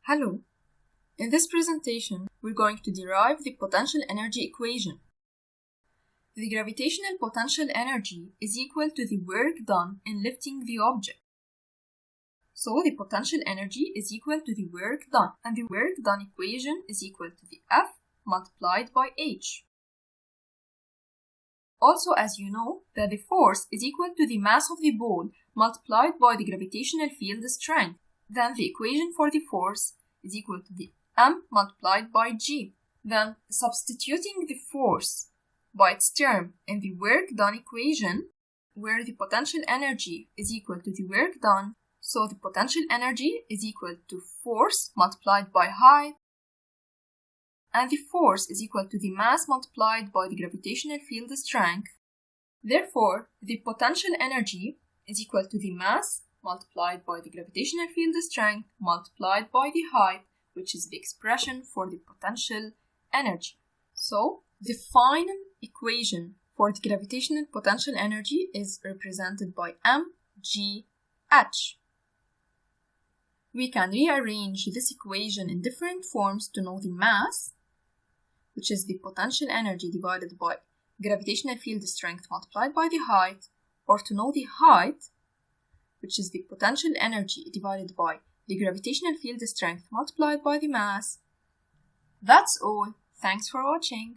Hello. In this presentation, we're going to derive the potential energy equation. The gravitational potential energy is equal to the work done in lifting the object. So the potential energy is equal to the work done, and the work done equation is equal to the F multiplied by H. Also, as you know, that the force is equal to the mass of the ball multiplied by the gravitational field strength. Then the equation for the force is equal to the m multiplied by g. Then substituting the force by its term in the work done equation, where the potential energy is equal to the work done, so the potential energy is equal to force multiplied by height, and the force is equal to the mass multiplied by the gravitational field strength. Therefore, the potential energy is equal to the mass multiplied by the gravitational field strength multiplied by the height, which is the expression for the potential energy. So, the final equation for the gravitational potential energy is represented by mgh. We can rearrange this equation in different forms to know the mass, which is the potential energy divided by gravitational field strength multiplied by the height, or to know the height, which is the potential energy divided by the gravitational field strength multiplied by the mass. That's all. Thanks for watching.